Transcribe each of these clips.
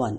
1।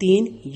3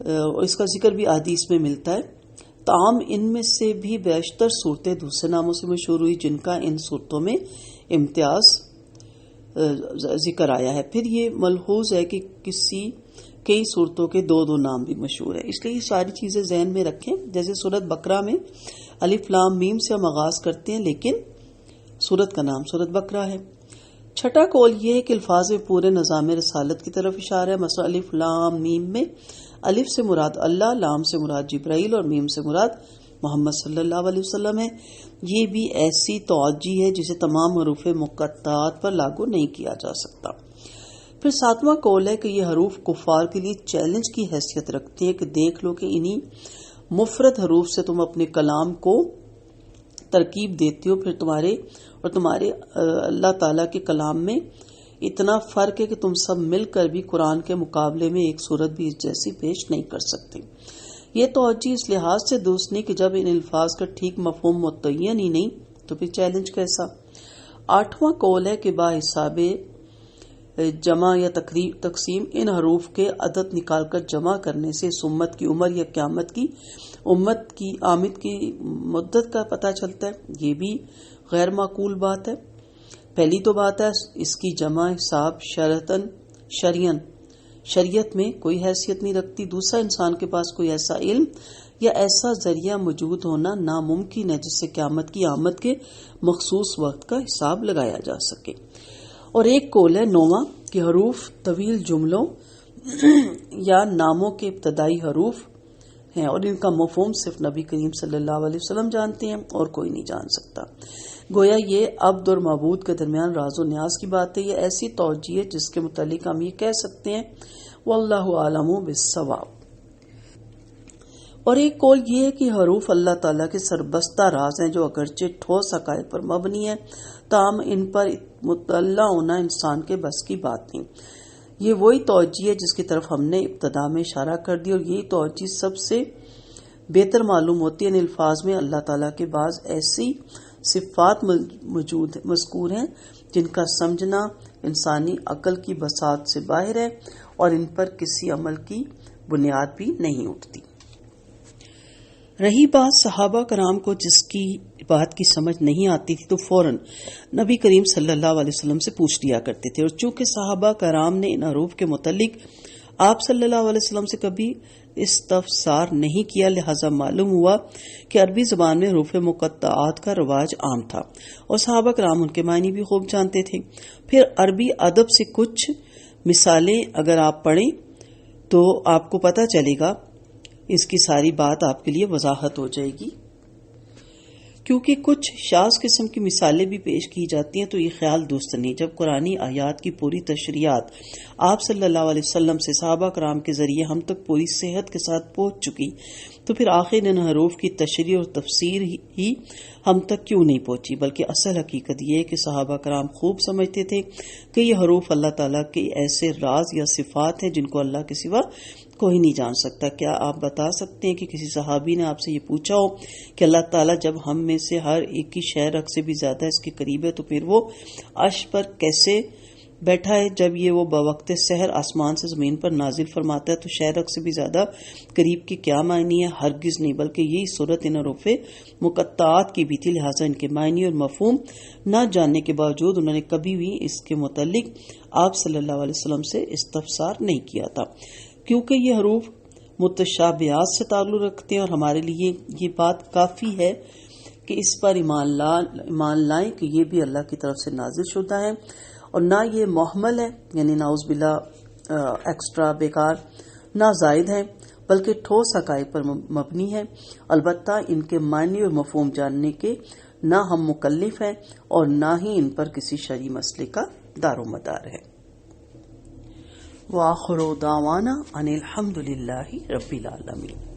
اس کا ذکر بھی احادیث میں ملتا ہے. تاہم ان میں سے بھی بیشتر صورتیں دوسرے ناموں سے مشہور ہوئی جن کا ان صورتوں میں امتیاز ذکر آیا ہے. پھر یہ ملحوظ ہے کہ کئی صورتوں کے دو نام بھی مشہور ہیں، اس لیے یہ ساری چیزیں ذہن میں رکھیں. جیسے سورت بقرہ میں الف لام میم سے ہم آغاز کرتے ہیں لیکن سورت کا نام سورت بقرہ ہے. چھٹا قول یہ ہے کہ الفاظ میں پورے نظام رسالت کی طرف اشارہ ہے. مثلا الف لام میم میں الف سے مراد اللہ، لام سے مراد جبرائیل اور میم سے مراد محمد صلی اللہ علیہ وسلم ہے. یہ بھی ایسی توجہ ہے جسے تمام حروف مقطعات پر لاگو نہیں کیا جا سکتا. پھر ساتواں قول ہے کہ یہ حروف کفار کے لیے چیلنج کی حیثیت رکھتے ہیں کہ دیکھ لو کہ انہی مفرد حروف سے تم اپنے کلام کو ترکیب دیتے ہو، پھر تمہارے اللہ تعالیٰ کے کلام میں اتنا فرق ہے کہ تم سب مل کر بھی قرآن کے مقابلے میں ایک صورت بھی اس جیسی پیش نہیں کر سکتے. یہ توجہ اس لحاظ سے درست نہیں کہ جب ان الفاظ کا ٹھیک مفہوم متعین ہی نہیں تو پھر چیلنج کیسا. آٹھواں قول ہے کہ با حساب جمع یا تقسیم ان حروف کے عدد نکال کر جمع کرنے سے اس امت کی عمر یا قیامت کی امت کی آمد کی مدت کا پتہ چلتا ہے. یہ بھی غیر معقول بات ہے. پہلی تو بات ہے اس کی جمع حساب شریعت میں کوئی حیثیت نہیں رکھتی. دوسرا، انسان کے پاس کوئی ایسا علم یا ایسا ذریعہ موجود ہونا ناممکن ہے جس سے قیامت کی آمد کے مخصوص وقت کا حساب لگایا جا سکے. اور ایک قول ہے نوواں کہ حروف طویل جملوں یا ناموں کے ابتدائی حروف ہیں اور ان کا مفہوم صرف نبی کریم صلی اللہ علیہ وسلم جانتے ہیں اور کوئی نہیں جان سکتا. گویا یہ عبد اور معبود کے درمیان راز و نیاز کی بات ہے. یہ ایسی توجہ ہے جس کے متعلق ہم یہ کہہ سکتے ہیں واللہ عالم بالصواب. اور ایک قول یہ ہے کہ حروف اللہ تعالیٰ کے سربستہ راز ہیں جو اگرچہ ٹھوس حقائق پر مبنی ہے تاہم ان پر مطلع ہونا انسان کے بس کی بات نہیں. یہ وہی توجہ ہے جس کی طرف ہم نے ابتدا میں اشارہ کر دیا اور یہی توجہ سب سے بہتر معلوم ہوتی ہے. ان الفاظ میں اللہ تعالیٰ کے بعض ایسی صفات مذکور ہیں جن کا سمجھنا انسانی عقل کی بساط سے باہر ہے اور ان پر کسی عمل کی بنیاد بھی نہیں اٹھتی. رہی بات صحابہ کرام کو جس کی بات کی سمجھ نہیں آتی تھی تو فوراً نبی کریم صلی اللہ علیہ وسلم سے پوچھ لیا کرتے تھے. اور چونکہ صحابہ کرام نے ان حروف کے متعلق آپ صلی اللہ علیہ وسلم سے کبھی استفسار نہیں کیا لہذا معلوم ہوا کہ عربی زبان میں حروف مقطعات کا رواج عام تھا اور صحابہ کرام ان کے معنی بھی خوب جانتے تھے. پھر عربی ادب سے کچھ مثالیں اگر آپ پڑھیں تو آپ کو پتہ چلے گا، اس کی ساری بات آپ کے لیے وضاحت ہو جائے گی. کیونکہ کچھ شاذ قسم کی مثالیں بھی پیش کی جاتی ہیں تو یہ خیال درست نہیں. جب قرآنی آیات کی پوری تشریحات آپ صلی اللہ علیہ وسلم سے صحابہ کرام کے ذریعے ہم تک پوری صحت کے ساتھ پہنچ چکی تو پھر آخر ان حروف کی تشریح اور تفسیر ہی ہم تک کیوں نہیں پہنچی؟ بلکہ اصل حقیقت یہ ہے کہ صحابہ کرام خوب سمجھتے تھے کہ یہ حروف اللہ تعالیٰ کے ایسے راز یا صفات ہیں جن کو اللہ کے سوا کوئی نہیں جان سکتا. کیا آپ بتا سکتے ہیں کہ کسی صحابی نے آپ سے یہ پوچھا ہو کہ اللہ تعالیٰ جب ہم میں سے ہر ایک کی شہ رگ سے بھی زیادہ اس کے قریب ہے تو پھر وہ عرش پر کیسے بیٹھا ہے؟ جب یہ وہ بوقت سحر آسمان سے زمین پر نازل فرماتا ہے تو شہ رگ سے بھی زیادہ قریب کی کیا معنی ہے؟ ہرگز نہیں، بلکہ یہی صورت ان حروف مقطعات کی بھی تھی. لہٰذا ان کے معنی اور مفہوم نہ جاننے کے باوجود انہوں نے کبھی بھی اس کے متعلق آپ صلی اللہ علیہ وسلم سے استفسار نہیں کیا تھا. کیونکہ یہ حروف متشابہات سے تعلق رکھتے ہیں اور ہمارے لیے یہ بات کافی ہے کہ اس پر ایمان لائیں کہ یہ بھی اللہ کی طرف سے نازل شدہ ہے اور نہ یہ محمل ہے یعنی نعوذ باللہ ایکسٹرا بیکار، نہ زائد ہے بلکہ ٹھوس حقائق پر مبنی ہے. البتہ ان کے معنی اور مفہوم جاننے کے نہ ہم مکلف ہیں اور نہ ہی ان پر کسی شرعی مسئلے کا دار و مدار ہے. وآخر دعوانا ان الحمد للہ رب العالمین.